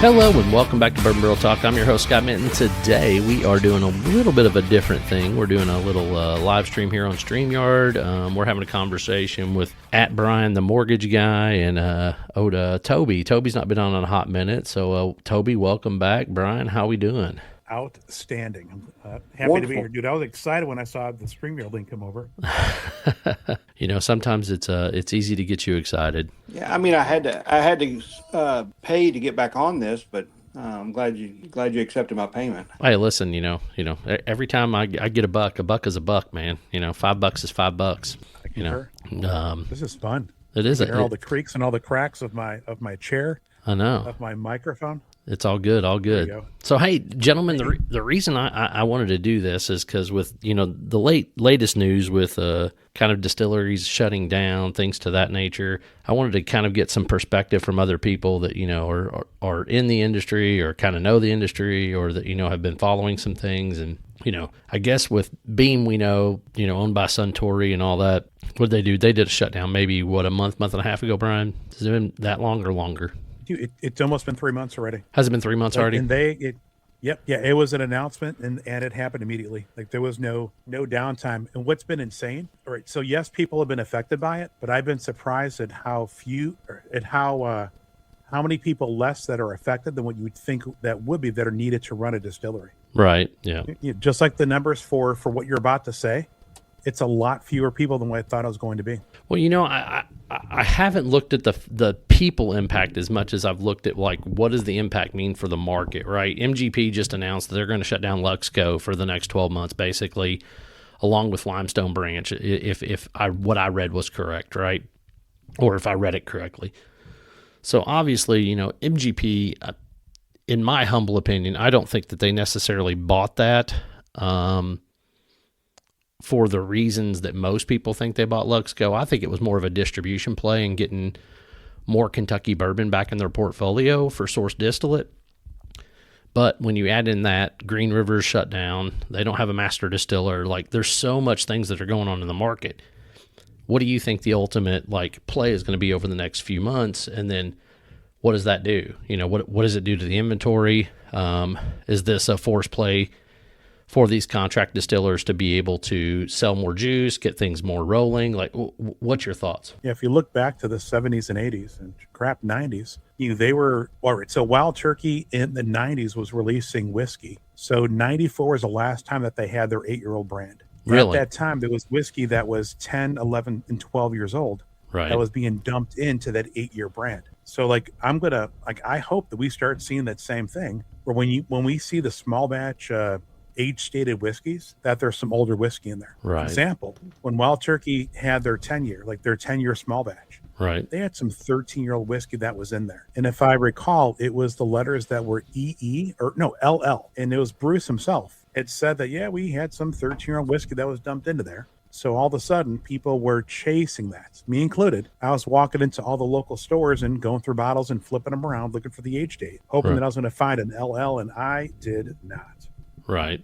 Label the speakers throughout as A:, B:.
A: Hello and welcome back to Bourbon Barrel Talk. I'm your host, Scott Minton. Today we are doing a little bit of a different thing. We're doing a little live stream here on StreamYard. We're having a conversation with @Brian, the mortgage guy, and Toby. Toby's not been on in a hot minute. So, Toby, welcome back. Brian, how we doing?
B: Outstanding. I'm happy to be here, dude. I was excited when I saw the StreamYard link come over.
C: You know, sometimes it's easy to get you excited.
D: Yeah, I mean, I had to pay to get back on this, but I'm glad you accepted my payment.
C: Hey, listen, you know, every time I get a buck is a buck, man. You know, $5 is $5.
B: You know, this is fun.
C: It is.
B: All the creaks and all the cracks of my chair.
C: I know.
B: Of my microphone.
C: It's all good, all good. So, hey, gentlemen, the reason I wanted to do this is because with, you know, the latest news with kind of distilleries shutting down, things to that nature, I wanted to kind of get some perspective from other people that, you know, are in the industry or kind of know the industry or that, you know, have been following some things. And, you know, I guess with Beam, we know, you know, owned by Suntory and all that, what did they do? They did a shutdown maybe, a month and a half ago, Brian? Has it been that long or longer?
B: Dude, it's almost been 3 months already.
C: Has it been 3 months already?
B: And it was an announcement, and it happened immediately. Like there was no downtime. And what's been insane? All right, so yes, people have been affected by it, but I've been surprised at how many people less that are affected than what you would think that would be that are needed to run a distillery.
C: Right. Yeah.
B: Just like the numbers for what you're about to say, it's a lot fewer people than what I thought it was going to be.
C: Well, you know, I haven't looked at the people impact as much as I've looked at, like, what does the impact mean for the market, right? MGP just announced that they're going to shut down Luxco for the next 12 months, basically, along with Limestone Branch, if what I read was correct, right? Or if I read it correctly. So, obviously, you know, MGP, in my humble opinion, I don't think that they necessarily bought that for the reasons that most people think they bought Luxco. I think it was more of a distribution play and getting more Kentucky bourbon back in their portfolio for source distillate. But when you add in that Green River's shut down, they don't have a master distiller. Like, there's so much things that are going on in the market. What do you think the ultimate play is going to be over the next few months? And then what does that do? You know, what does it do to the inventory? Is this a force play for these contract distillers to be able to sell more juice, get things more rolling? Like, what's your thoughts?
B: Yeah, if you look back to the 70s and 80s and 90s, they were, all right, so Wild Turkey in the 90s was releasing whiskey. So 94 is the last time that they had their 8-year-old brand.
C: Really?
B: At that time, there was whiskey that was 10, 11, and 12 years old.
C: Right. That
B: was being dumped into that 8-year brand. So, I hope that we start seeing that same thing, where when we see the small batch age-stated whiskeys, that there's some older whiskey in there.
C: Right.
B: For example, when Wild Turkey had their 10-year small batch,
C: right,
B: they had some 13-year-old whiskey that was in there. And if I recall, it was the letters that were LL, and it was Bruce himself. It said that, yeah, we had some 13-year-old whiskey that was dumped into there. So all of a sudden, people were chasing that, me included. I was walking into all the local stores and going through bottles and flipping them around, looking for the age date, hoping that I was going to find an LL, and I did not.
C: Right.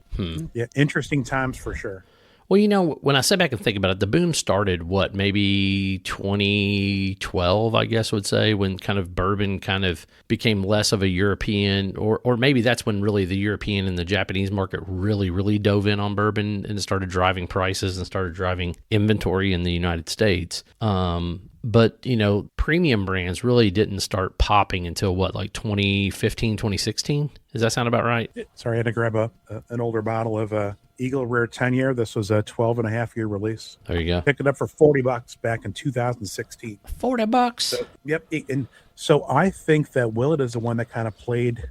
B: Yeah, interesting times for sure.
C: Well, you know, when I sit back and think about it, the boom started, maybe 2012, I guess I would say, when kind of bourbon kind of became less of a European, or maybe that's when really the European and the Japanese market really, really dove in on bourbon and started driving prices and started driving inventory in the United States. But, you know, premium brands really didn't start popping until 2015, 2016? Does that sound about right?
B: Sorry, I had to grab an older bottle of Eagle Rare 10-year. This was a 12-and-a-half-year release.
C: There you go.
B: Picked it up for $40 back in 2016.
C: $40?
B: So, yep. And so I think that Willett is the one that kind of played.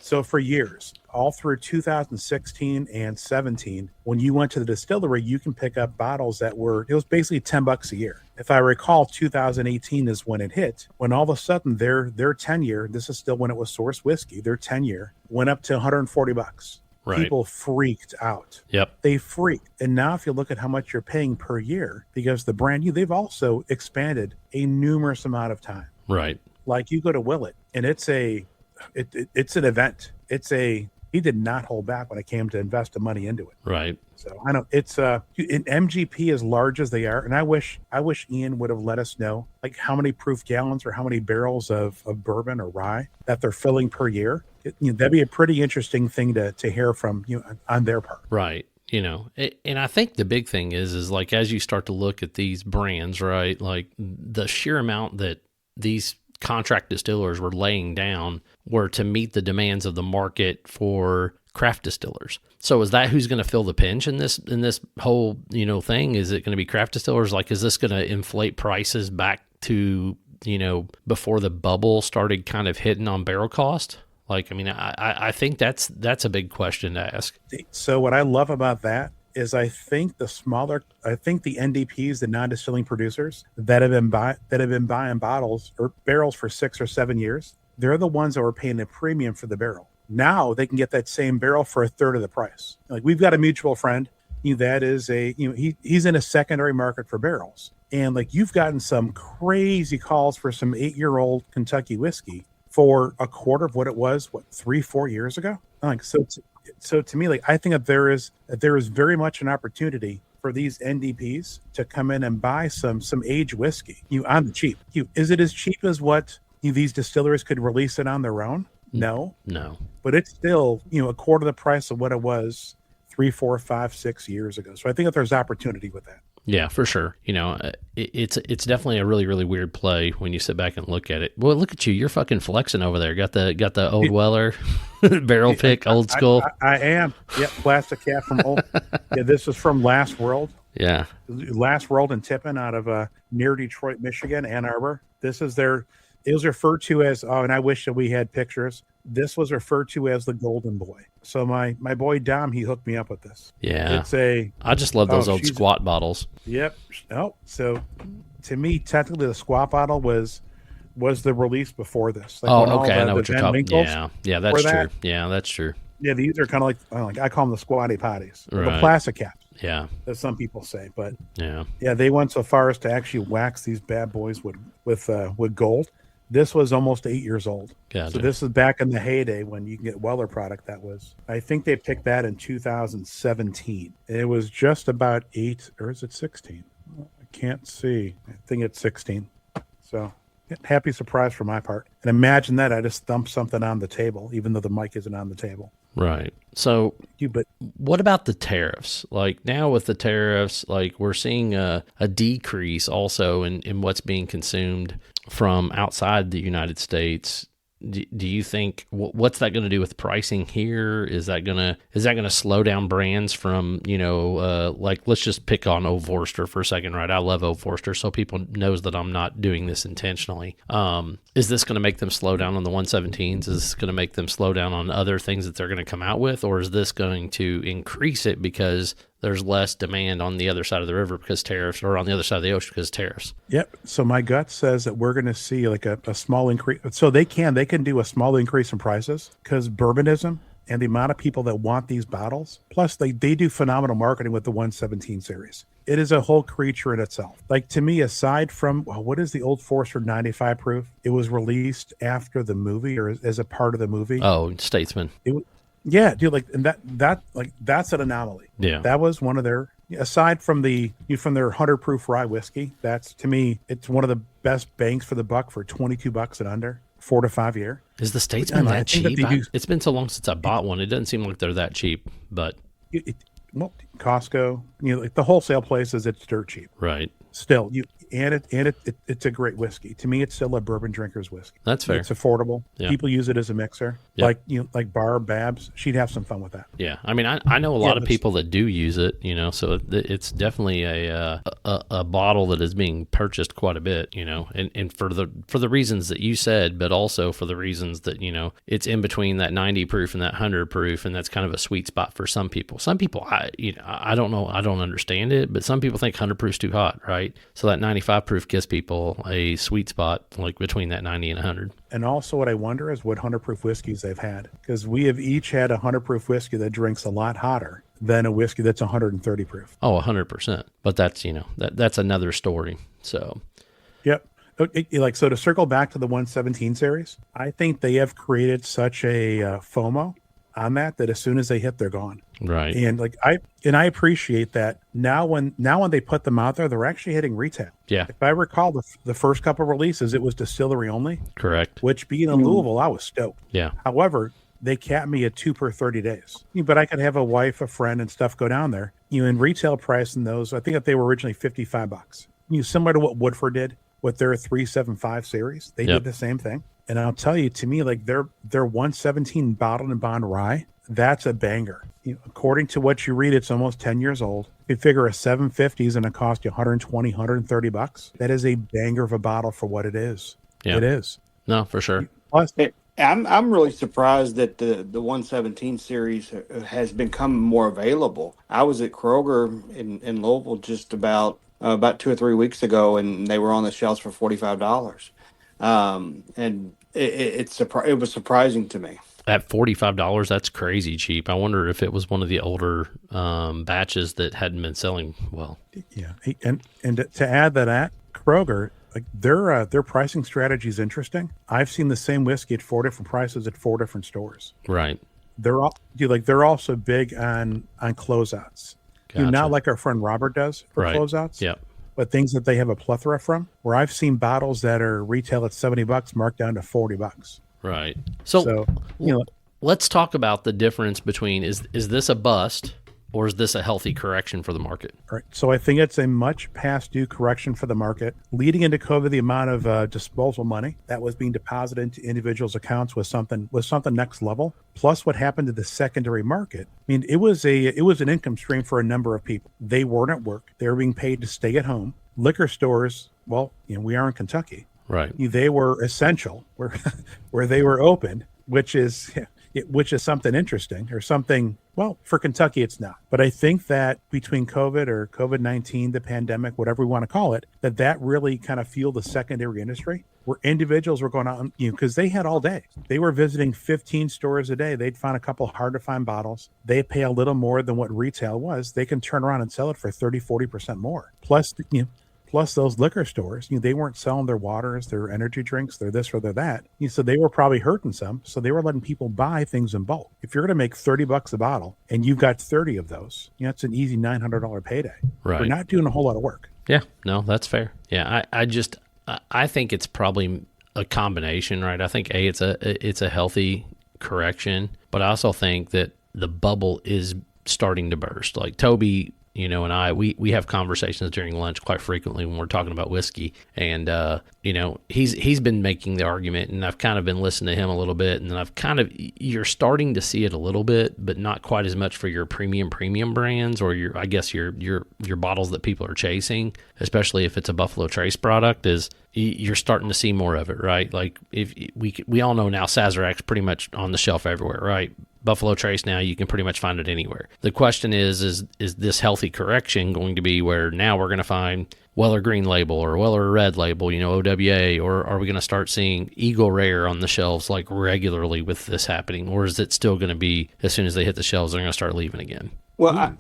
B: So for years, all through 2016 and 17, when you went to the distillery, you can pick up bottles it was basically $10 a year. If I recall, 2018 is when it hit, when all of a sudden their 10-year, this is still when it was sourced whiskey, their 10-year went up to $140.
C: Right.
B: People freaked out.
C: Yep.
B: They freaked. And now if you look at how much you're paying per year, because the brand new, they've also expanded a numerous amount of time.
C: Right.
B: Like you go to Willett, and it's an event. It's a he did not hold back when it came to invest the money into it.
C: Right.
B: So I know it's an MGP as large as they are, and I wish Ian would have let us know like how many proof gallons or how many barrels of bourbon or rye that they're filling per year. That'd be a pretty interesting thing to hear from on their part.
C: Right. And I think the big thing is like, as you start to look at these brands, right, like the sheer amount that these contract distillers were laying down were to meet the demands of the market for craft distillers. So is that who's going to fill the pinch in this whole, thing? Is it going to be craft distillers? Like, is this going to inflate prices back to, before the bubble started kind of hitting on barrel cost? Like, I mean, I think that's a big question to ask.
B: So what I love about that is I think the NDPs, the non-distilling producers that have been buying bottles or barrels for 6 or 7 years, they're the ones that were paying a premium for the barrel. Now they can get that same barrel for a third of the price. Like, we've got a mutual friend that is he's in a secondary market for barrels. And like, you've gotten some crazy calls for some 8-year-old Kentucky whiskey for a quarter of what it was, 3-4 years ago. Like, so to me, like, I think that there is very much an opportunity for these NDPs to come in and buy some aged whiskey on the cheap. Is it as cheap as what these distilleries could release it on their own? No, but it's still a quarter of the price of what it was 3, 4, 5, 6 years ago. So I think that there's opportunity with that.
C: Yeah, for sure. It's definitely a really, really weird play when you sit back and look at it. Well, look at you. You're fucking flexing over there. Got the old Weller barrel pick, old school.
B: I am. Yeah, plastic cap from old. Yeah, this is from Last World.
C: Yeah.
B: Last World in Tippin out of near Detroit, Michigan, Ann Arbor. It was referred to as, and I wish that we had pictures. This was referred to as the Golden Boy. So my boy Dom, he hooked me up with this.
C: Yeah.
B: I
C: just love those old squat bottles.
B: Yep. Oh, so to me, technically the squat bottle was the release before this.
C: Like, okay. I know what you're talking about. Yeah, that's true. Yeah, that's true.
B: Yeah, these are kind of like I call them the squatty potties.
C: Right.
B: The plastic caps.
C: Yeah.
B: As some people say. But
C: yeah,
B: they went so far as to actually wax these bad boys with gold. This was almost 8 years old.
C: Gotcha.
B: So this is back in the heyday when you can get Weller product. I think they picked that in 2017. It was just about 8, or is it 16? I can't see. I think it's 16. So happy surprise for my part. And imagine that I just thumped something on the table, even though the mic isn't on the table.
C: Right. So what about the tariffs? Like, now with the tariffs, like, we're seeing a decrease also in what's being consumed from outside the United States. Do you think what's that going to do with pricing here? Is that going to slow down brands from, like, let's just pick on Old Forester for a second, right? I love Old Forester, so people knows that I'm not doing this intentionally. Is this going to make them slow down on the 117s? Is this going to make them slow down on other things that they're going to come out with? Or is this going to increase it because there's less demand on the other side of the river because tariffs, or on the other side of the ocean because tariffs?
B: Yep. So my gut says that we're going to see like a small increase. So they can do a small increase in prices because bourbonism and the amount of people that want these bottles. Plus they do phenomenal marketing with the 117 series. It is a whole creature in itself. Like, to me, aside from, what is the Old Forester 95 proof? It was released after the movie or as a part of the movie.
C: Oh, Statesman.
B: Yeah, dude, like, and that's an anomaly.
C: Yeah.
B: That was one of their, aside from their 100 proof rye whiskey, that's, to me, it's one of the best bangs for the buck for $22 and under, 4 to 5 year.
C: Is the Statesman that cheap? It's been so long since I bought one. It doesn't seem like they're that cheap, but
B: Costco, like the wholesale places, it's dirt cheap.
C: Right.
B: Still, it's a great whiskey. To me, it's still a bourbon drinker's whiskey.
C: That's fair.
B: It's affordable.
C: Yeah.
B: People use it as a mixer.
C: Yep.
B: Like Barb Babs, she'd have some fun with that.
C: Yeah, I mean, I know a lot of people that do use it, so it's definitely a bottle that is being purchased quite a bit, and for the reasons that you said, but also for the reasons that it's in between that 90 proof and that 100 proof, and that's kind of a sweet spot for some people. Some people, I don't know, I don't understand it, but some people think 100 proof's too hot, right? So that 95 proof gives people a sweet spot, like between that 90 and 100.
B: And also what I wonder is what 100 proof whiskeys they've had, because we have each had a 100 proof whiskey that drinks a lot hotter than a whiskey that's 130 proof.
C: Oh, 100%. But that's, that's another story. So.
B: Yep. So to circle back to the 117 series, I think they have created such a FOMO on that as soon as they hit, they're gone.
C: Right.
B: And like I appreciate that now when they put them out there, they're actually hitting retail.
C: Yeah.
B: If I recall the first couple releases, it was distillery only.
C: Correct.
B: Which being in Louisville, I was stoked.
C: Yeah.
B: However, they capped me at 2 per 30 days. But I could have a wife, a friend, and stuff go down there. In retail price in those, I think that they were originally $55. Similar to what Woodford did with their 375 series. They did the same thing. And I'll tell you, to me, like their 117 bottled and bond rye, that's a banger. According to what you read, it's almost 10 years old. You figure a 750 is going to cost you 120, $130. That is a banger of a bottle for what it is.
C: Yeah.
B: It is.
C: No, for sure.
B: Plus,
D: I'm really surprised that the 117 series has become more available. I was at Kroger in Louisville just about 2 or 3 weeks ago, and they were on the shelves for $45. And it was surprising to me.
C: At $45, that's crazy cheap. I wonder if it was one of the older batches that hadn't been selling well.
B: Yeah, and to add that at Kroger, like their pricing strategy is interesting. I've seen the same whiskey at 4 different prices at 4 different stores.
C: Right.
B: They're also big on closeouts.
C: Gotcha.
B: Not like our friend Robert does for closeouts.
C: Yeah.
B: But things that they have a plethora from, where I've seen bottles that are retail at $70 marked down to $40.
C: Right. So let's talk about the difference between is this a bust or is this a healthy correction for the market?
B: Right. So I think it's a much past due correction for the market. Leading into COVID, the amount of disposable money that was being deposited into individuals' accounts was something next level. Plus, what happened to the secondary market? I mean, it was an income stream for a number of people. They weren't at work; they were being paid to stay at home. Liquor stores, well, we are in Kentucky.
C: Right.
B: They were essential, where they were open, which is something interesting or something. Well, for Kentucky, it's not. But I think that between COVID or COVID-19, the pandemic, whatever we want to call it, that really kind of fueled the secondary industry where individuals were going out, because they had all day. They were visiting 15 stores a day. They'd find a couple hard to find bottles. They pay a little more than what retail was. They can turn around and sell it for 30, 40% more. Plus those liquor stores, they weren't selling their waters, their energy drinks, their this or their that. So they were probably hurting some. So they were letting people buy things in bulk. If you're going to make $30 a bottle and you've got 30 of those, it's an easy $900 payday.
C: Right.
B: You're not doing a whole lot of work.
C: Yeah, no, that's fair. Yeah, I think it's probably a combination, right? I think it's a healthy correction, but I also think that the bubble is starting to burst. Like Toby, and I, we have conversations during lunch quite frequently when we're talking about whiskey, and he's been making the argument, and I've kind of been listening to him a little bit, and then you're starting to see it a little bit, but not quite as much for your premium brands or your bottles that people are chasing, especially if it's a Buffalo Trace product. Is you're starting to see more of it, right? Like if we all know now, Sazerac's pretty much on the shelf everywhere, right? Buffalo Trace now, you can pretty much find it anywhere. The question is this healthy correction going to be where now we're going to find Weller Green Label or Weller Red Label, OWA, or are we going to start seeing Eagle Rare on the shelves like regularly with this happening? Or is it still going to be as soon as they hit the shelves, they're going to start leaving again?
D: Well,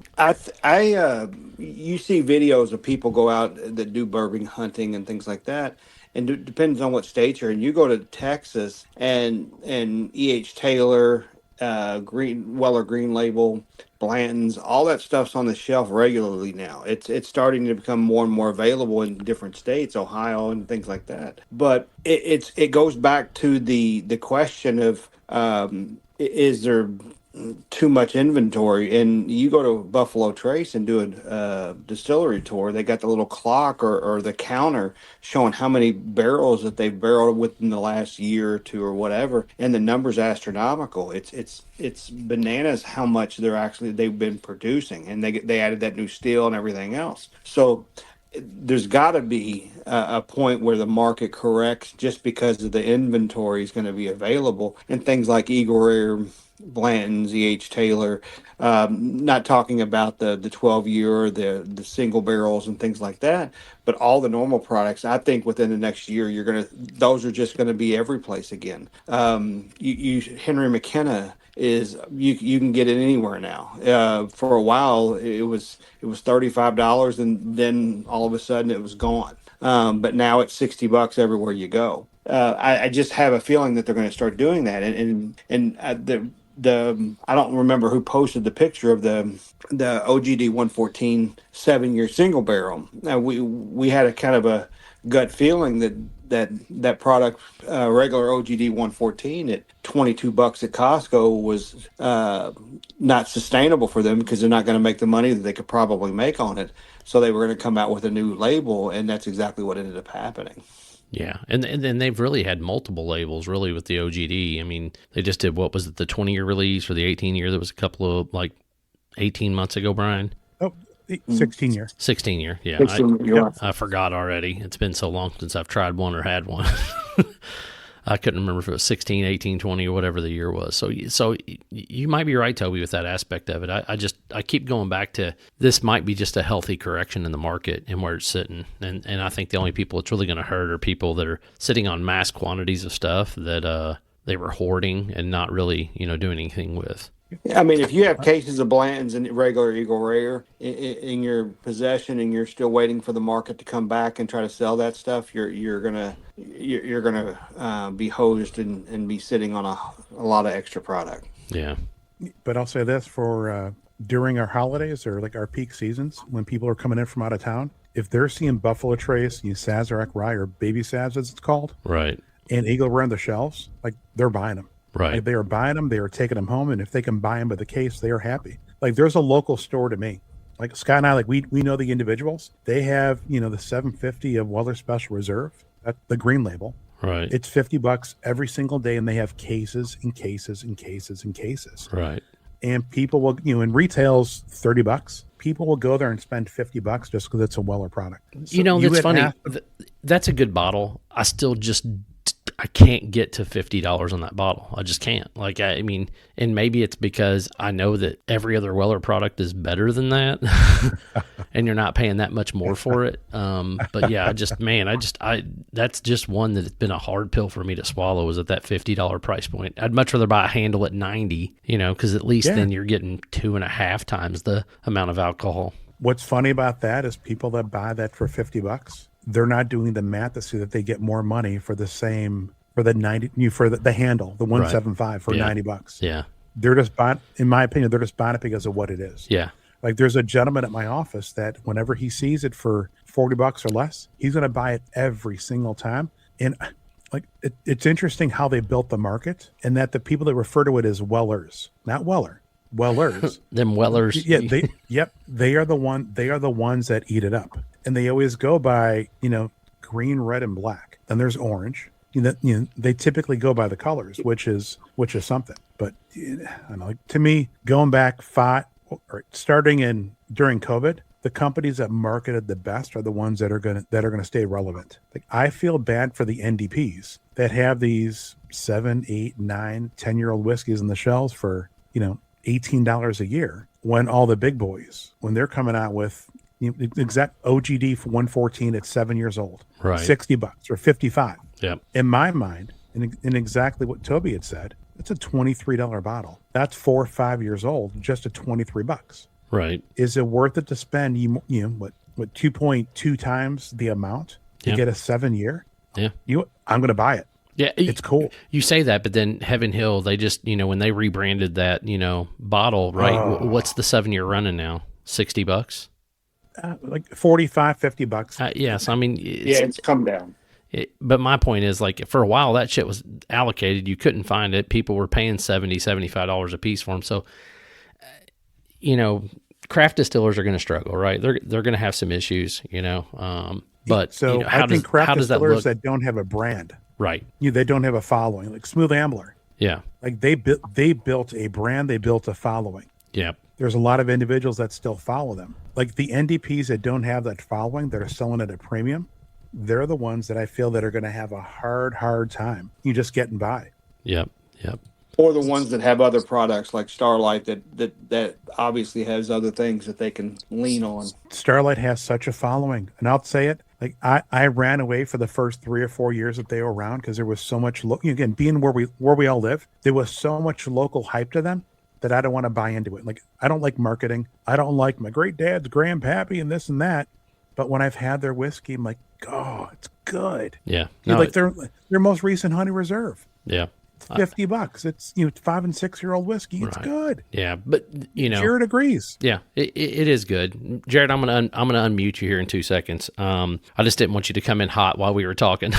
D: you see videos of people go out that do bourbon hunting and things like that. And it depends on what state you're in. You go to Texas and E.H. Taylor, Weller Green Label, Blanton's, all that stuff's on the shelf regularly now. It's starting to become more and more available in different states, Ohio and things like that. But it goes back to the question of is there too much inventory? And you go to Buffalo Trace and do a distillery tour, they got the little clock or the counter showing how many barrels that they've barreled within the last year or two or whatever, and the number's astronomical. It's bananas how much they've been producing, and they added that new steel and everything else. So there's got to be a point where the market corrects just because of the inventory is going to be available, and things like Eagle Rare, Blanton's, E.H. Taylor, not talking about the 12-year or the single barrels and things like that, but all the normal products. I think within the next year, those are just going to be every place again. Henry McKenna is you can get it anywhere now. For a while, it was $35, and then all of a sudden it was gone. But now it's $60 everywhere you go. I just have a feeling that they're going to start doing that, and I don't remember who posted the picture of the OGD 114 7-year single barrel. Now we had a kind of a gut feeling that product, regular OGD 114 at $22 at Costco was not sustainable for them, because they're not going to make the money that they could probably make on it. So they were going to come out with a new label, and that's exactly what ended up happening.
C: Yeah, and then they've really had multiple labels really with the OGD. I mean, they just did, what was it, the 20-year release or the 18-year? That was a couple of, like, 18 months ago, Brian.
B: Oh, 16 year.
C: 16-year, yeah.
D: 16-year.
C: I forgot already. It's been so long since I've tried one or had one. I couldn't remember if it was 16, 18, 20, or whatever the year was. So you might be right, Toby, with that aspect of it. I keep going back to, this might be just a healthy correction in the market and where it's sitting. And I think the only people it's really going to hurt are people that are sitting on mass quantities of stuff that they were hoarding and not really, doing anything with.
D: I mean, if you have cases of Blanton's and regular Eagle Rare in your possession, and you're still waiting for the market to come back and try to sell that stuff, you're gonna be hosed and be sitting on a lot of extra product.
C: Yeah.
B: But I'll say this, for during our holidays or like our peak seasons, when people are coming in from out of town, if they're seeing Buffalo Trace, Sazerac Rye, or Baby Saz as it's called,
C: Right,
B: and Eagle Rare on the shelves, like, they're buying them.
C: right.
B: Like, they are buying them, they are taking them home, and if they can buy them by the case, they are happy. Like, there's a local store to me. Like, Scott and I, like, we know the individuals. They have, the 750 of Weller Special Reserve, the green label.
C: Right.
B: It's $50 every single day, and they have cases and cases and cases and cases.
C: Right.
B: And people will, in retail's $30. People will go there and spend $50 just because it's a Weller product. So
C: that's funny. That's a good bottle. I still just, I can't get to $50 on that bottle. I just can't. Like, I mean, and maybe it's because I know that every other Weller product is better than that, and you're not paying that much more for it. But yeah, that's just one that it's been a hard pill for me to swallow, is at that $50 price point. I'd much rather buy a handle at 90, because at least then you're getting 2.5 times the amount of alcohol.
B: What's funny about that is people that buy that for $50, they're not doing the math to see that they get more money for the same, for the 90, for the handle, the 175 for $90.
C: Yeah.
B: They're just buying, in my opinion, they're just buying it because of what it is.
C: Yeah.
B: Like, there's a gentleman at my office that whenever he sees it for $40 or less, he's going to buy it every single time. And like, it's interesting how they built the market, and that the people that refer to it as Wellers, not Weller, Wellers.
C: Them Wellers.
B: Yeah, they are the ones that eat it up. And they always go by, green, red, and black. Then there's orange. They typically go by the colors, which is something. But I don't know, to me, going back starting during COVID, the companies that marketed the best are the ones that are gonna stay relevant. Like, I feel bad for the NDPs that have these 7, 8, 9, 10-year-old whiskeys on the shelves for $18 a year, when all the big boys, when they're coming out with exact OGD for 114 at 7 years old,
C: right,
B: $60 or $55.
C: Yeah.
B: In my mind, in exactly what Toby had said, it's a $23 bottle. That's 4 or 5 years old, just at $23.
C: Right.
B: Is it worth it to spend what 2.2 times the amount to get a 7-year?
C: Yeah.
B: I'm going to buy it.
C: Yeah,
B: it's cool.
C: You say that, but then Heaven Hill, they just, when they rebranded that, bottle, right? What's the 7-year running now? $60?
B: Like $45, $50.
C: Yes, I mean,
D: it's come down.
C: But my point is, like, for a while that shit was allocated. You couldn't find it. People were paying $70, $75 a piece for them. So, craft distillers are going to struggle, right? They're going to have some issues, But
B: so
C: how
B: I think craft distillers that don't have a brand,
C: right?
B: They don't have a following, like Smooth Ambler.
C: Yeah,
B: like they built a brand, they built a following.
C: Yeah.
B: There's a lot of individuals that still follow them. Like the NDPs that don't have that following, that are selling at a premium, they're the ones that I feel that are going to have a hard time. You just getting by.
C: Yep.
D: Or the ones that have other products like Starlight that obviously has other things that they can lean on.
B: Starlight has such a following, and I'll say it. Like I ran away for the first 3 or 4 years that they were around, because there was so much. Again, being where we all live, there was so much local hype to them that I don't want to buy into it. Like, I don't like marketing. I don't like my great dad's grandpappy and this and that. But when I've had their whiskey, I'm like, oh, it's good.
C: Yeah.
B: Like their most recent Honey Reserve.
C: Yeah.
B: $50. It's 5 and 6 year old whiskey. It's good.
C: Yeah, but
B: Jared agrees.
C: Yeah, it is good. Jared, I'm gonna unmute you here in 2 seconds. I just didn't want you to come in hot while we were talking.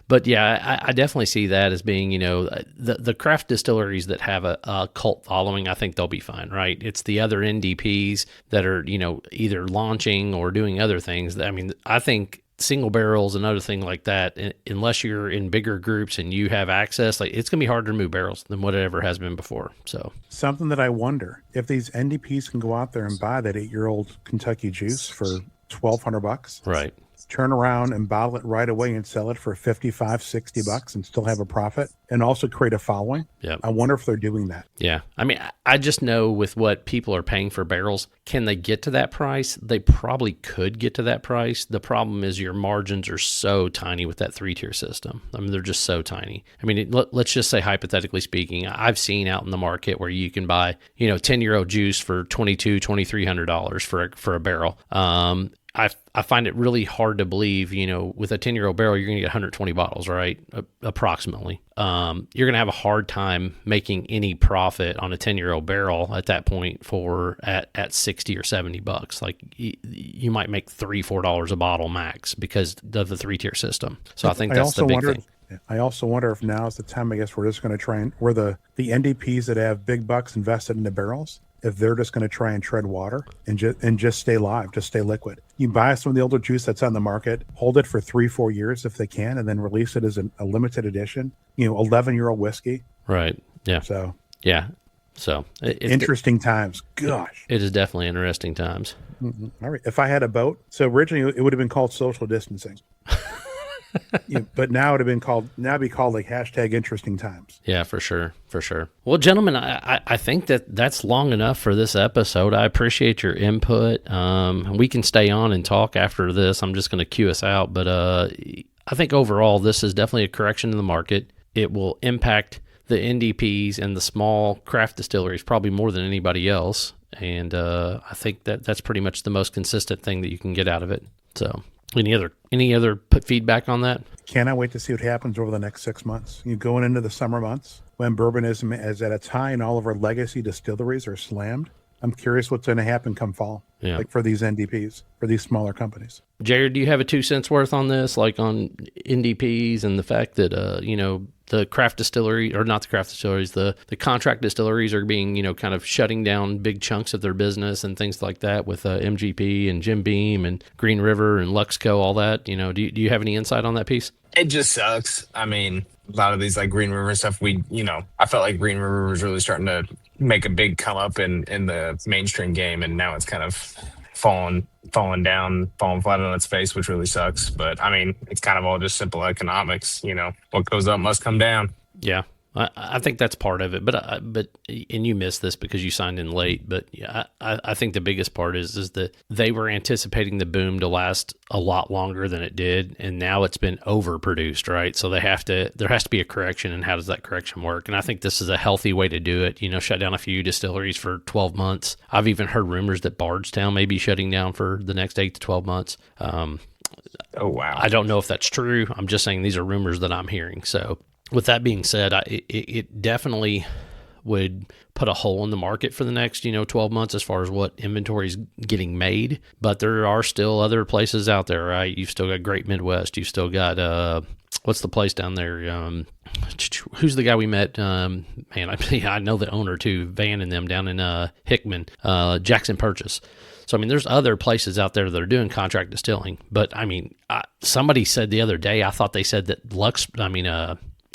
C: But yeah, I definitely see that as being, the craft distilleries that have a cult following. I think they'll be fine, right? It's the other NDPs that are, either launching or doing other things. I mean, I think single barrels, another thing like that, unless you're in bigger groups and you have access, like it's going to be harder to move barrels than what it ever has been before. So
B: something that I wonder if these NDPs can go out there and buy that 8-year-old Kentucky juice for $1,200,
C: right?
B: Turn around and bottle it right away and sell it for $55-$60 and still have a profit and also create a following.
C: Yeah,
B: I wonder if they're doing that.
C: Yeah. I mean, I just know with what people are paying for barrels, can they get to that price? They probably could get to that price. The problem is your margins are so tiny with that 3-tier system. I mean, they're just so tiny. I mean, let's just say, hypothetically speaking, I've seen out in the market where you can buy, 10-year-old juice for $2,200-$2,300 for a barrel. I find it really hard to believe, with a 10-year-old barrel, you're going to get 120 bottles, right? Approximately. You're going to have a hard time making any profit on a 10-year-old barrel at that point at 60 or $70. Like you might make $3-4 a bottle max because of the 3-tier system. So I think that's the big thing.
B: I also wonder if now is the time, I guess, we're just going to try and, where the NDPs that have big bucks invested in the barrels, if they're just going to try and tread water and just stay live, just stay liquid. You buy some of the older juice that's on the market, hold it for 3-4 years if they can, and then release it as a limited edition, 11-year-old whiskey.
C: Right. Yeah.
B: So.
C: Yeah. So.
B: Interesting times. Gosh.
C: It is definitely interesting times.
B: Mm-hmm. All right. If I had a boat, so originally it would have been called social distancing. But now it'd be called like #interesting times.
C: Yeah, for sure. Well, gentlemen, I think that's long enough for this episode. I appreciate your input. We can stay on and talk after this. I'm just going to cue us out, but I think overall this is definitely a correction in the market. It will impact the NDPs and the small craft distilleries probably more than anybody else, and I think that's pretty much the most consistent thing that you can get out of it. So. Any other feedback on that?
B: Cannot wait to see what happens over the next 6 months. Going into the summer months when bourbon is at its high and all of our legacy distilleries are slammed. I'm curious what's going to happen come fall, like for these NDPs, for these smaller companies.
C: Jared, do you have a 2 cents worth on this, like on NDPs and the fact that, the craft distillery, or not the craft distilleries, the contract distilleries are being, kind of shutting down big chunks of their business and things like that with MGP and Jim Beam and Green River and Luxco, all that. Do you have any insight on that piece?
E: It just sucks. I mean, a lot of these like Green River stuff, I felt like Green River was really starting to make a big come up in the mainstream game, and now it's kind of falling flat on its face, which really sucks. But I mean, it's kind of all just simple economics. What goes up must come down.
C: Yeah. I think that's part of it, but and you missed this because you signed in late. But yeah, I think the biggest part is that they were anticipating the boom to last a lot longer than it did, and now it's been overproduced, right? So there has to be a correction, and how does that correction work? And I think this is a healthy way to do it. Shut down a few distilleries for 12 months. I've even heard rumors that Bardstown may be shutting down for the next 8 to 12 months.
E: Oh wow!
C: I don't know if that's true. I'm just saying these are rumors that I'm hearing. So. With that being said, it definitely would put a hole in the market for the next, 12 months as far as what inventory is getting made. But there are still other places out there, right? You've still got Great Midwest. You've still got, what's the place down there? Who's the guy we met? Man, I know the owner too, Van and them down in Hickman, Jackson Purchase. So, I mean, there's other places out there that are doing contract distilling. But, I mean, somebody said the other day, I thought they said that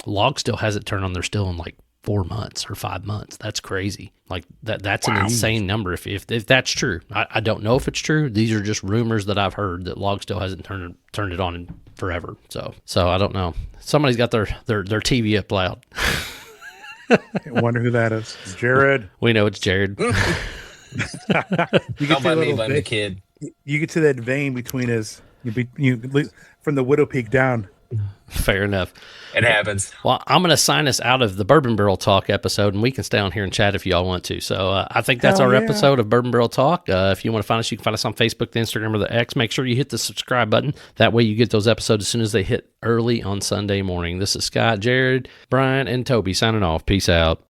C: Log still hasn't turned on their still in like 4 months or 5 months. That's crazy. Like that's an insane number. If that's true, I don't know if it's true. These are just rumors that I've heard that Log still hasn't turned it on in forever. So I don't know. Somebody's got their TV up loud.
B: I wonder who that is. Jared.
C: We know it's Jared.
E: Don't mind me, blame the kid.
B: You get to that vein between his, from the Widow Peak down.
C: Fair enough.
E: It happens.
C: Well, I'm going to sign us out of the Bourbon Barrel Talk episode, and we can stay on here and chat if y'all want to. So I think that's our episode of Bourbon Barrel Talk. If you want to find us, you can find us on Facebook, the Instagram, or the X. Make sure you hit the subscribe button. That way you get those episodes as soon as they hit early on Sunday morning. This is Scott, Jared, Brian, and Toby signing off. Peace out.